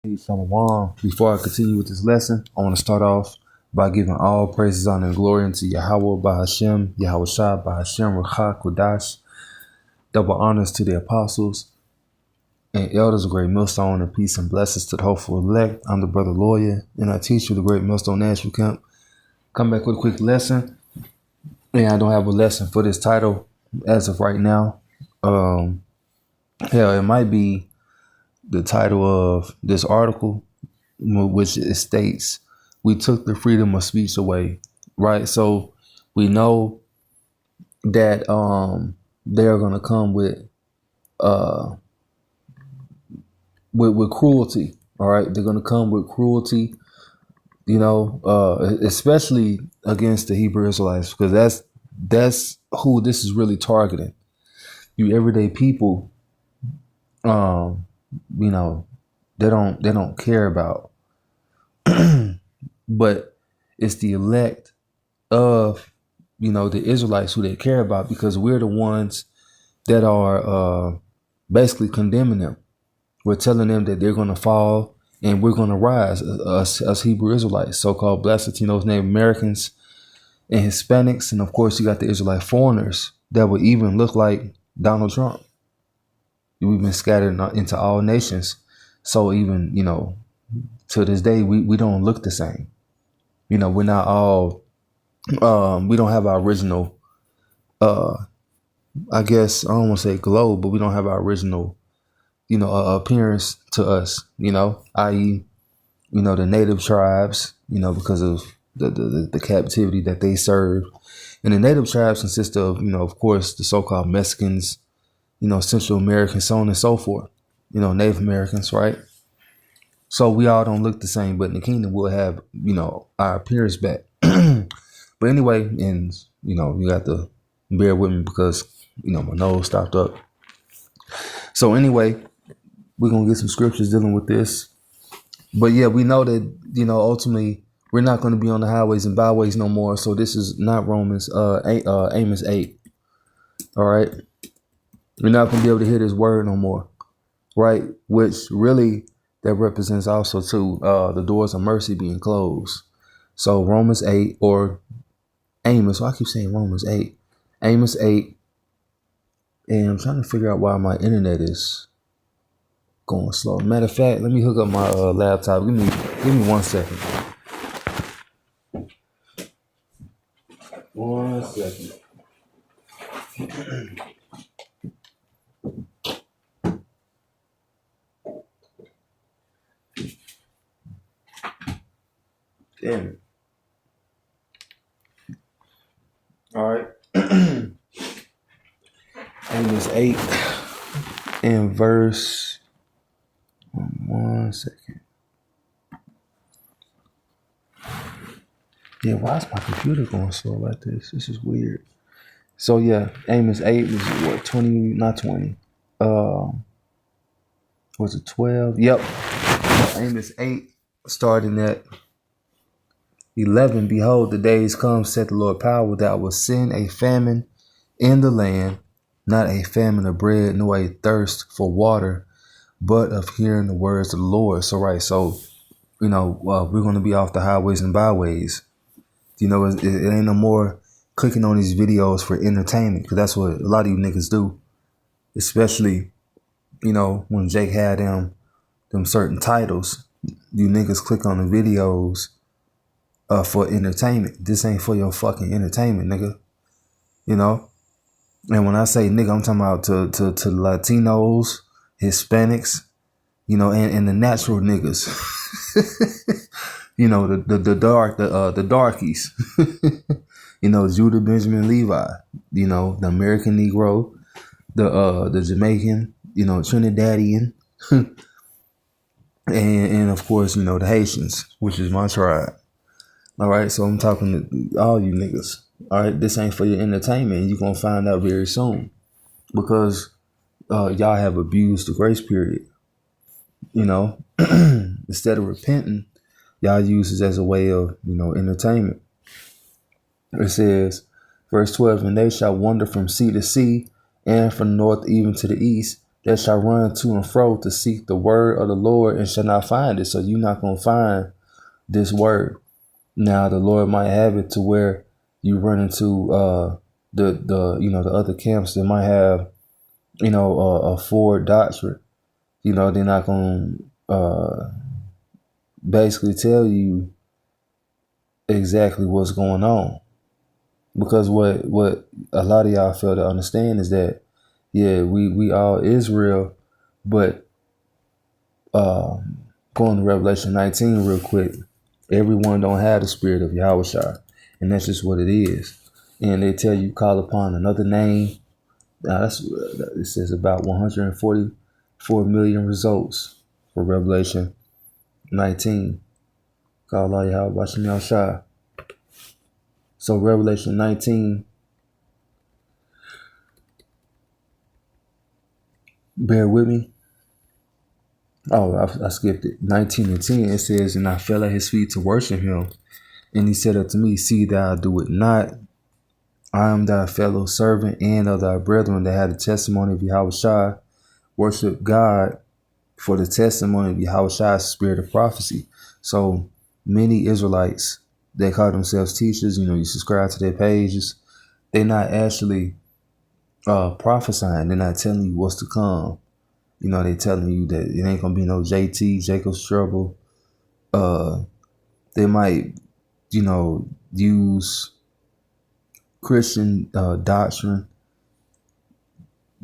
Shalom. Before I continue with this lesson, I want to start off by giving all praises, honor, and glory unto Yahweh Bahashem, Yahweh Shah Bahashem, Ruchak Kodash. Double honors to the apostles and elders of Great Millstone, and peace and blessings to the hopeful elect. I'm the brother lawyer, and I teach you the Great Millstone National Camp. Come back with a quick lesson, and I don't have a lesson for this title as of right now. It might be the title of this article, which it states, "We took the freedom of speech away," right? So we know that they're gonna come with cruelty. All right, they're gonna come with cruelty, especially against the Hebrew Israelites, because that's who this is really targeting. You everyday people, they don't care about, but it's the elect of the Israelites who they care about, because we're the ones that are basically condemning them. We're telling them that they're going to fall and we're going to rise, us Hebrew Israelites, so-called Black Latinos, Native Americans, and Hispanics. And of course, you got the Israelite foreigners that would even look like Donald Trump. We've been scattered into all nations. So even, to this day, we don't look the same. We're not all, we don't have our original, I guess, I don't want to say glow, but we don't have our original, appearance to us, i.e., the native tribes, because of the captivity that they served. And the native tribes consist of, of course, the so-called Mexicans, Central Americans, so on and so forth, Native Americans, right? So we all don't look the same, but in the kingdom we'll have, our appearance back. But anyway, and, you got to bear with me because, my nose stopped up. So anyway, we're going to get some scriptures dealing with this. But yeah, we know that, ultimately we're not going to be on the highways and byways no more. So this is not Amos 8. All right. We're not going to be able to hear this word no more. Right. Which really that represents also too the doors of mercy being closed. So Romans 8 or Amos. Well, I keep saying Romans 8. Amos 8. And I'm trying to figure out why my internet is going slow. Matter of fact, let me hook up my laptop. Give me 1 second. 1 second. Damn it. All right. Amos 8 and verse. 1 second. Yeah, why is my computer going slow like this? This is weird. So yeah, Amos 8 was what, 20, not 20. Was it 12? Yep. Amos 8, starting at 11. Behold, the days come, said the Lord power, that I will send a famine in the land, not a famine of bread, nor a thirst for water, but of hearing the words of the Lord. So right, so we're going to be off the highways and byways. It ain't no more clicking on these videos for entertainment, because that's what a lot of you niggas do. Especially, when Jake had them certain titles, you niggas click on the videos for entertainment. This ain't for your fucking entertainment, nigga. And when I say nigga, I'm talking about to Latinos, Hispanics, and the natural niggas. the darkies. Judah Benjamin Levi, the American Negro, the Jamaican, Trinidadian, and of course, the Haitians, which is my tribe. All right, so I'm talking to all you niggas. All right, this ain't for your entertainment. You're gonna find out very soon, because y'all have abused the grace period. Instead of repenting, y'all use it as a way of entertainment. It says, verse 12, and they shall wander from sea to sea, and from north even to the east. that shall run to and fro to seek the word of the Lord and shall not find it. So you're not going to find this word. Now the Lord might have it to where you run into the other camps that might have a forward doctrine. They're not going to basically tell you exactly what's going on, because what a lot of y'all fail to understand is that we all Israel, but going to Revelation 19 real quick, everyone don't have the spirit of Yahushua, and that's just what it is. And they tell you call upon another name. Now it says about 144 million results for Revelation 19. Call Allah Yahweh Bashem Yahushua. So Revelation 19, bear with me. Oh, I skipped it. 19 and 10, it says, and I fell at his feet to worship him. And he said unto me, see thou do it not. I am thy fellow servant and of thy brethren that had the testimony of Yahushua. Worship God, for the testimony of Yahushua's spirit of prophecy. So many Israelites, they call themselves teachers. You subscribe to their pages. They're not actually prophesying. They're not telling you what's to come. They telling you that it ain't gonna be no JT, Jacob's trouble. They might, use Christian doctrine,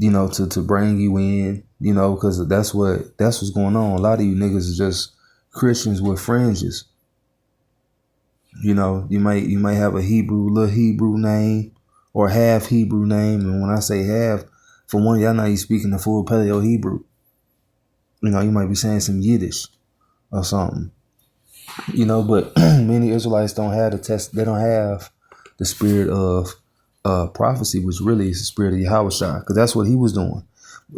to bring you in, because that's what's going on. A lot of you niggas is just Christians with fringes. You might have a little Hebrew name or half Hebrew name, and when I say half, for one, y'all not even speaking the full Paleo Hebrew. You might be saying some Yiddish or something. But many Israelites don't have the test. They don't have the spirit of prophecy, which really is the spirit of Yahushua, because that's what he was doing.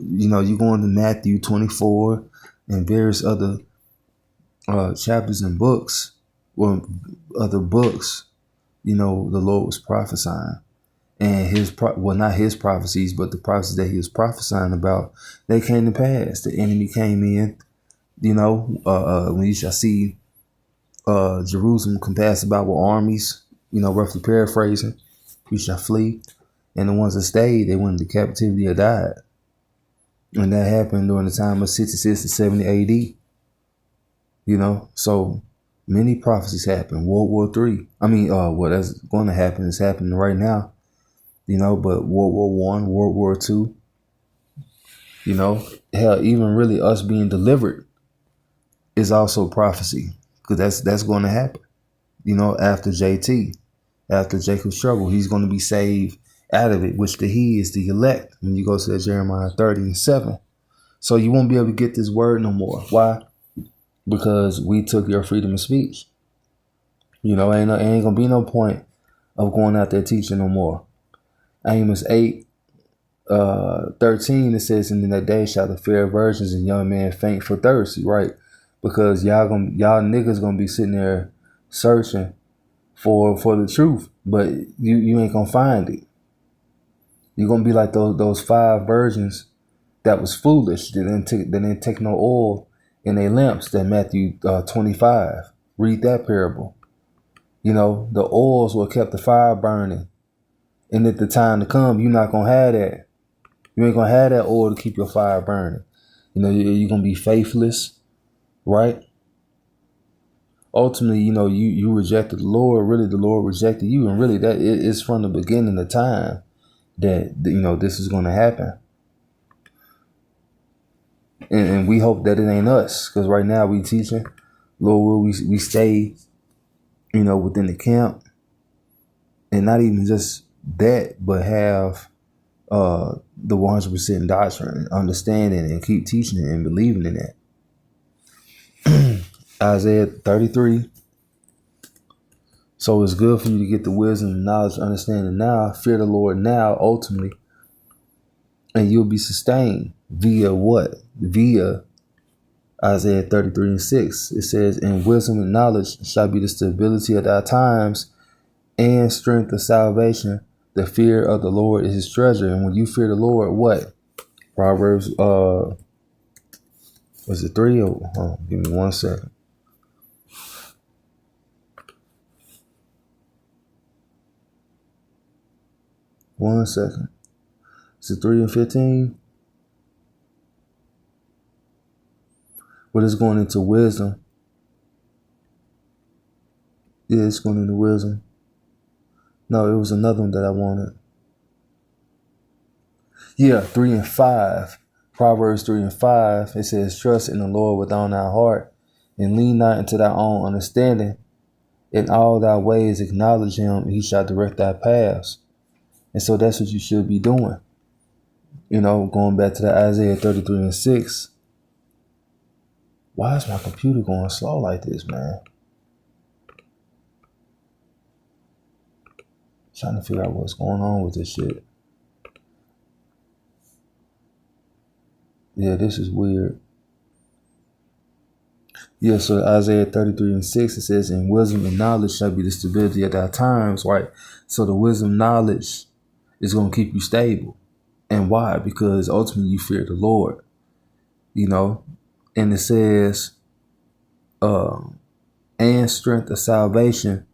You go into Matthew 24 and various other chapters and books, or other books, the Lord was prophesying. And not his prophecies, but the prophecies that he was prophesying about, they came to pass. The enemy came in, when you shall see Jerusalem compassed about with armies, roughly paraphrasing, you shall flee. And the ones that stayed, they went into captivity or died. And that happened during the time of 66 to 70 AD. So many prophecies happened. World War III. That's going to happen is happening right now. But World War I, World War II, hell, even really us being delivered is also prophecy, because that's going to happen. After JT, after Jacob's trouble, he's going to be saved out of it, which the he is the elect. When you go to Jeremiah 30:7. So you won't be able to get this word no more. Why? Because we took your freedom of speech. Ain't going to be no point of going out there teaching no more. Amos 8:13, it says, and in that day shall the fair virgins and young men faint for thirst, right? Because y'all niggas gonna be sitting there searching for the truth, but you ain't gonna find it. You're gonna be like those 5 virgins that was foolish, that didn't take no oil in their lamps, that Matthew 25. Read that parable. The oils will kept the fire burning. And at the time to come, you're not going to have that. You ain't going to have that oil to keep your fire burning. You're going to be faithless, right? Ultimately, you rejected the Lord. Really, the Lord rejected you. And really, that it's from the beginning of time that, this is going to happen. And we hope that it ain't us. Because right now we teaching. Lord, we stay, within the camp. And not even just that, but have the 100% doctrine and understanding, and keep teaching it and believing in that. Isaiah 33. So it's good for you to get the wisdom, knowledge, understanding now. Fear the Lord now, ultimately, and you'll be sustained via what? Via Isaiah 33:6. It says, and wisdom and knowledge shall be the stability of thy times, and strength of salvation. The fear of the Lord is his treasure. And when you fear the Lord, what? Proverbs, was it 3 or give me 1 second. One second. Is it 3 and 15? But it's going into wisdom. Yeah, it's going into wisdom. No, it was another one that I wanted. Yeah, 3 and 5. Proverbs 3 and 5. It says, trust in the Lord with all thy heart, and lean not into thy own understanding. In all thy ways acknowledge him, and he shall direct thy paths. And so that's what you should be doing. You know, going back to the Isaiah 33 and 6. Why is my computer going slow like this, man? Trying to figure out what's going on with this shit. Yeah, this is weird. Yeah, so Isaiah 33 and 6, it says, in wisdom and knowledge shall be the stability of thy times, right? So the wisdom knowledge is going to keep you stable. And why? Because ultimately you fear the Lord, you know? And it says, and strength of salvation,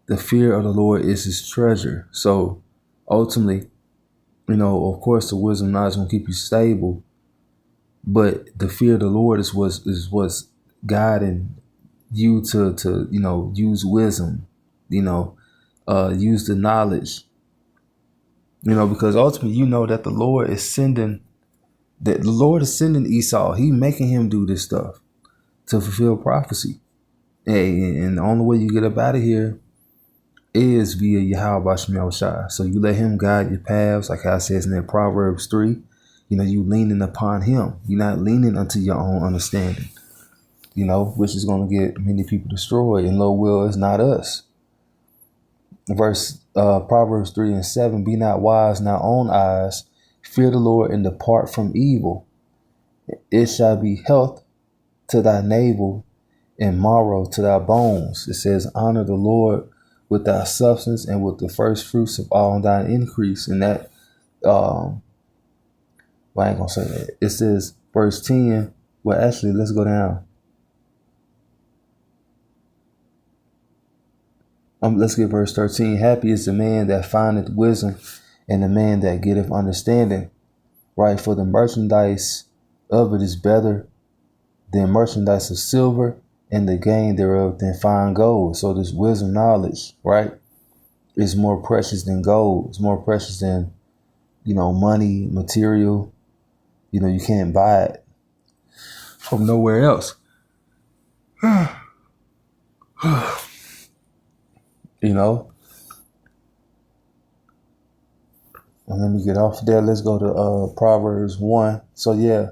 the fear of the Lord is his treasure. So ultimately, you know, of course, the wisdom knowledge is going to keep you stable, but the fear of the Lord is what's guiding you to you know, use wisdom, you know, use the knowledge, you know, because ultimately you know that the Lord is sending Esau. He making him do this stuff to fulfill prophecy. Hey, and the only way you get up out of here is via Yahweh Shemel Shai. So you let him guide your paths, like how it says in that Proverbs 3. You know, you leaning upon him. You're not leaning unto your own understanding, you know, which is going to get many people destroyed. And lo, will is not us. Proverbs 3 and 7, be not wise in thy own eyes, fear the Lord and depart from evil. It shall be health to thy navel and marrow to thy bones. It says, honor the Lord with thy substance and with the first fruits of all thine increase. And that, well, I ain't gonna say that. It says, verse 10, well, actually, let's go down. Let's get verse 13. Happy is the man that findeth wisdom and the man that getteth understanding, right? For the merchandise of it is better than merchandise of silver, and the gain thereof than fine gold. So this wisdom knowledge, right, is more precious than gold. It's more precious than, you know, money, material. You know, you can't buy it from nowhere else. You know, and let me get off there. Let's go to Proverbs 1. So yeah,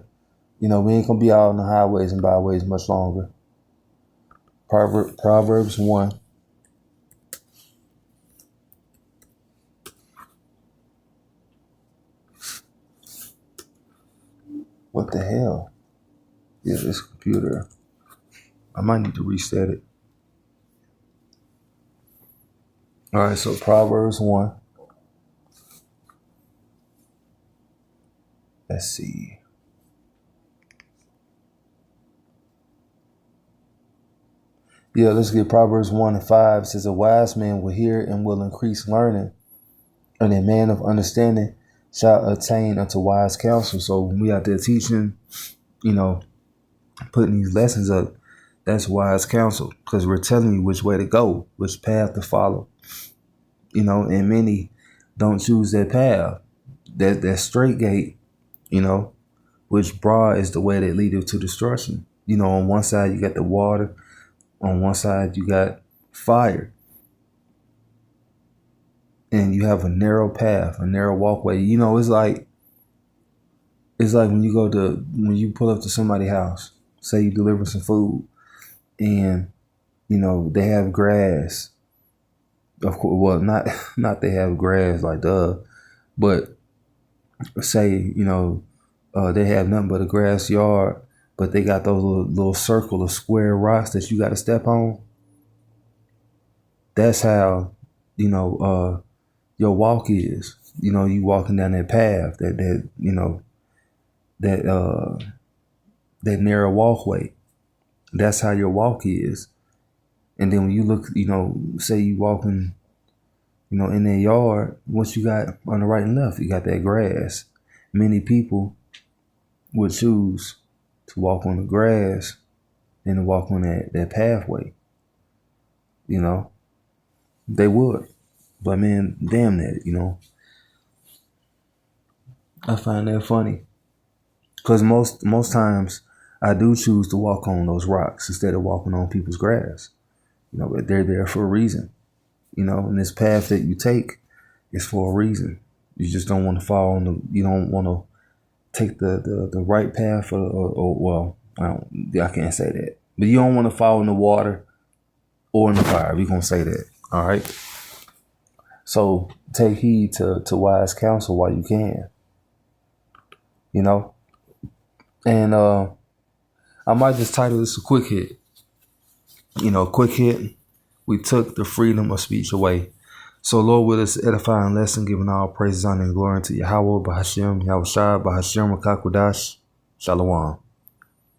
you know, we ain't gonna be out on the highways and byways much longer. Proverbs 1. What the hell? Yeah, this computer. I might need to reset it. All right, so Proverbs 1. Let's see. Yeah, let's get Proverbs 1 and 5. It says, a wise man will hear and will increase learning, and a man of understanding shall attain unto wise counsel. So when we out there teaching, you know, putting these lessons up, that's wise counsel, because we're telling you which way to go, which path to follow. You know, and many don't choose that path, that straight gate, you know, which broad is the way that leadeth to destruction. You know, on one side you got the water, on one side you got fire, and you have a narrow path, a narrow walkway. You know, it's like when you pull up to somebody's house, say you deliver some food, and you know they have grass. Of course, well, not they have grass like but say, you know, they have nothing but a grass yard, but they got those little circle of square rocks that you got to step on. That's how, you know, your walk is. You know, you walking down that path that you know, that narrow walkway. That's how your walk is. And then when you look, say you walking, in that yard, what you got on the right and left, you got that grass. Many people would choose to walk on the grass than to walk on that pathway. They would. But man, damn that, I find that funny. Because most times I do choose to walk on those rocks instead of walking on people's grass. But they're there for a reason. And this path that you take is for a reason. You just don't want to fall on you don't want to take the right path or well, I can't say that. But you don't want to fall in the water or in the fire. We're going to say that. All right. So take heed to wise counsel while you can. And I might just title this a quick hit. Quick hit. We took the freedom of speech away. So Lord, with this edifying lesson, giving all praises, honor, and glory to Yahweh, Bahashem, Yahushua, Bahashem, Rakakwadash, Shalom.